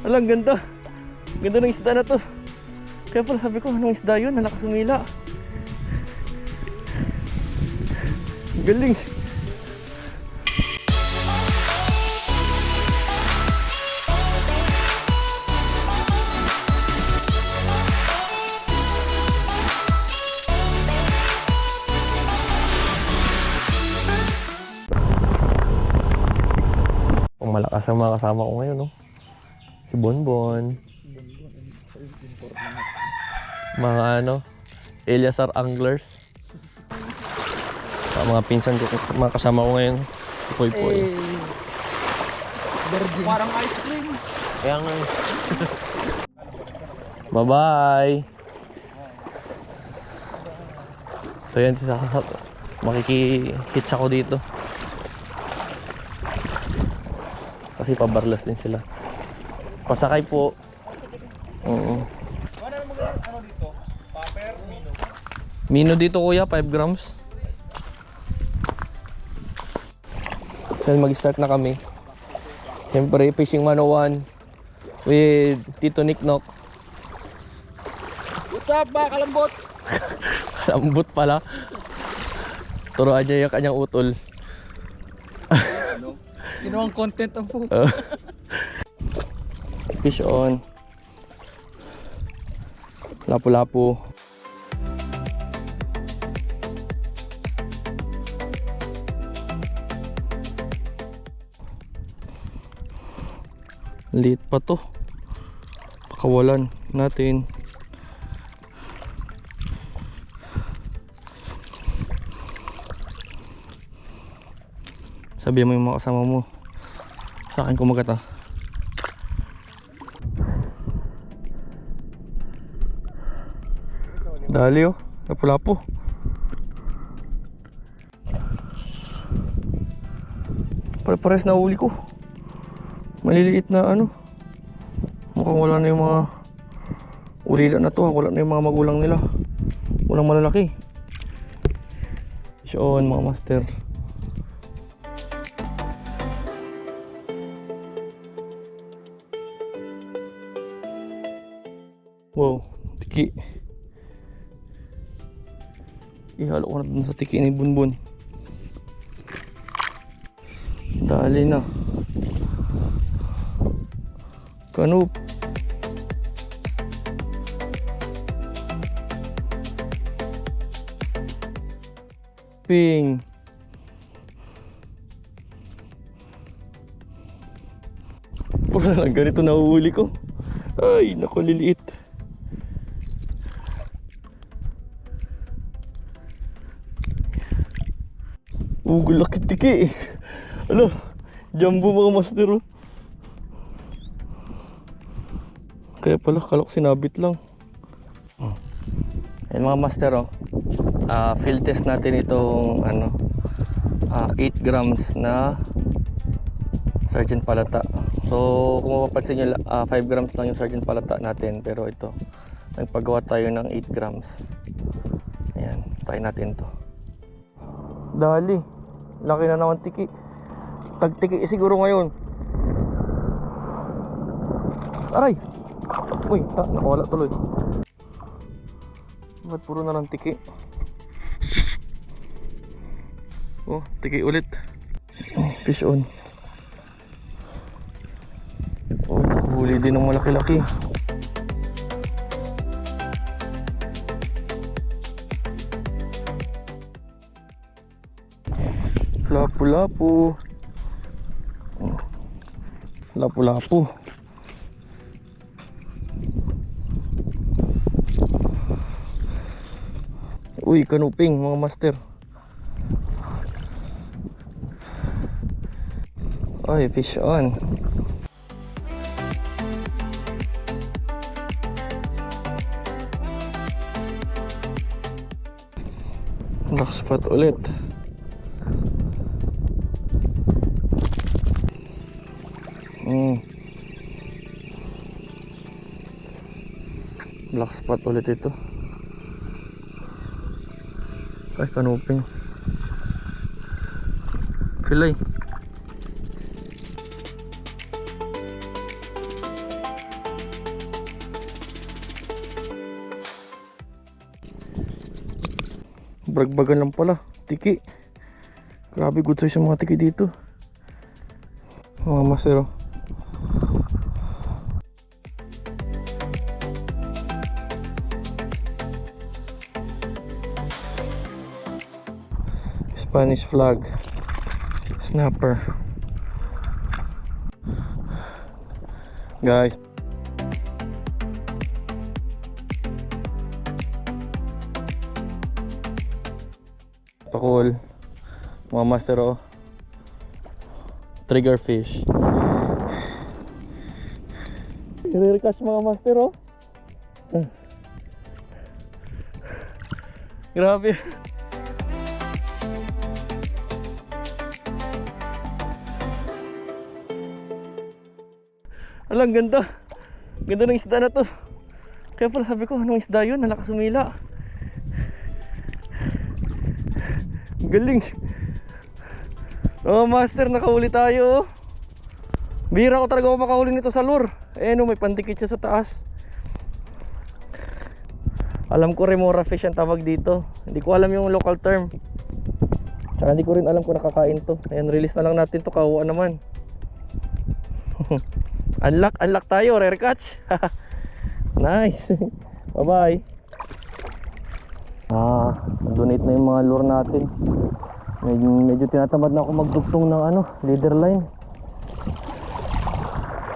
Alang ganda. Ganda ng isda na to. Kaya pala sabi ko, anong isda yun na nakasumila. Galing. Malakas ang mga kasama ko ngayon, no? Si Bonbon. Mga ano, Eliasar Anglers. Mga pinsan ko, mga kasama ko ngayon. Puy-puy. Parang ice cream. Kaya nga. Bye-bye. So yan, makiki-hitch ako dito. Kasi pabarlas din sila. Pasakay po. Oo. Ano dito? Paper, mino. Mino dito kuya, 5 grams. So mag-start na kami. Siyempre, Fishing 101 with Tito Nick Nock. What's up ba, kalambot? Kalambot pala. Turuan niya yung kanyang utol. Ginawang content ang po. Fish on. Lapu-lapu. Liit pa to. Pakawalan natin. Sabihan mo yung mga kasama mo. Sa akin kumagat ah. Dali oh, lapu-lapu. Pare-pares na uli ko. Maliliit na ano. Mukhang wala na yung mga ulila na to. Wala na yung mga magulang nila. Walang malalaki. Siyon mga master. Wow, tiki. Ihalo ko na dun sa tiki ni Bunbun. Dali na. Kanup. Ping. Puro na lang ganito nahuhuli ko. Ay, naku, liliit. Laki tiki. Ano? Jumbo mga master oh. Kaya pala kalok sinabit lang. Ayan mga master oh. Field test natin itong ano 8 grams na Sergeant Palata. So kung mapapansin nyo 5 grams lang yung Sergeant Palata natin. Pero ito nagpagawa tayo ng 8 grams. Ayan, try natin to. Dali. Laki na naman tiki. Tagtiki siguro ngayon. Aray! Uy, nakawala tuloy. Ba't puro na lang tiki? Oh, tiki ulit. Oh, fish on. Oh, nakahuli din ng malaki-laki. Lapu-lapu. Lapu-lapu. Uy, kanuping mga master. Ay, fish on. Black spot ulit. Black spot ulit ito. Ay, kanuping. Filay. Bragbagan lang pala. Tiki. Grabe, good size yung mga tiki dito. Mga master, oh. Spanish flag. Snapper. Guys. Pakul. Mga master, oh. Trigger fish. Nire-catch mga master, oh. Grabe. Alang, ganda. Ganda ng isda na to. Kaya pala sabi ko, anong isda yun? Nalakas umila. Galing. Oh, master, nakahuli tayo. Bihira ko talaga makahuli nito sa lure. Eh no, may pandikit siya sa taas. Alam ko remora fish ang tawag dito. Hindi ko alam yung local term. Tsaka hindi ko rin alam kung nakakain to. Ayan, release na lang natin to, kawa naman. Unlock tayo, rare catch. Nice. Bye bye. Donate na yung mga lure natin. Medyo tinatamad na ako magdugtong ng leader line.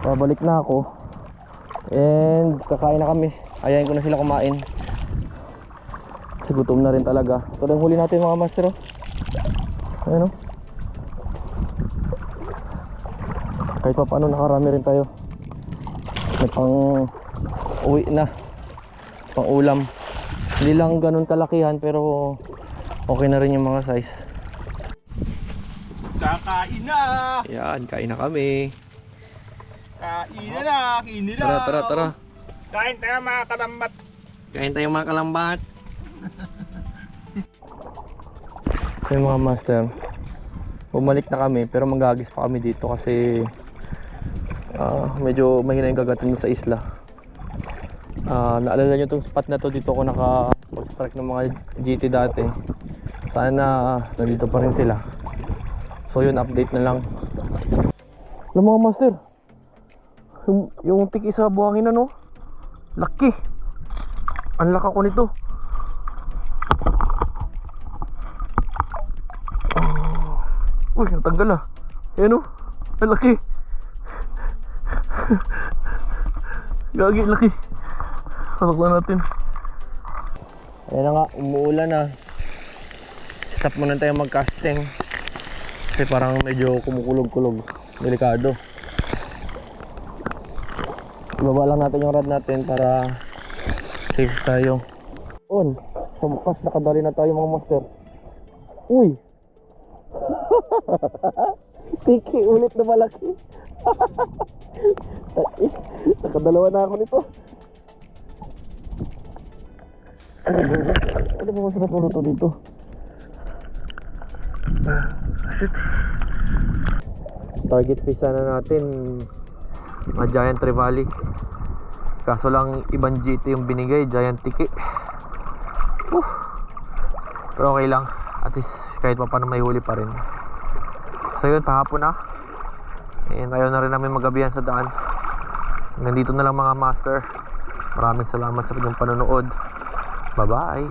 Babalik na ako. And kakain na kami. Ayayin ko na sila kumain. Kasi gutom na rin talaga. Ito lang huli natin mga master, oh. Ayan, oh. Kahit pa paano nakarami rin tayo. May pang uwi na, pang ulam. Hindi lang ganun kalakihan, pero okay na rin yung mga size. Kakain na! Yan, kain na kami. Kain na! Tara. Kain tayo mga kalambat! Kain tayo mga kalambat. So yung mga master, bumalik na kami, pero manggagis pa kami dito kasi medyo mahina yung gagatin sa isla. Naalala nyo itong spot na to, dito ako naka-strike ng mga GT dati. Sana nandito pa rin sila. So yun, update na lang. Alam mga master, yung tiki sa buhangin, ano, laki. Ang laka ko nito. Uy, ang tanggal ah. Ayan, oh, ang laki. Gagi, laki. Pasok na natin. Ayan na nga, umuulan na. Stop muna tayo mag-casting. Kasi parang medyo kumukulog-kulog. Delikado. Ibaba lang natin yung rod natin para safe tayo. On, sa bukas nakadali na tayo mga master. Uy! Tiki ulit na malaki. Nakadalawa na ako nito. Ano ba masarap ulo to dito? Shit. Target fish na natin mga giant trevally. Kaso lang ibang GT yung binigay, giant tiki. Pero okay lang, at least kahit pa paano may huli pa rin. So yun, pahapon na. And ayaw na rin namin magabihan sa daan. Nandito na lang mga master. Maraming salamat sa inyong panonood. Bye bye.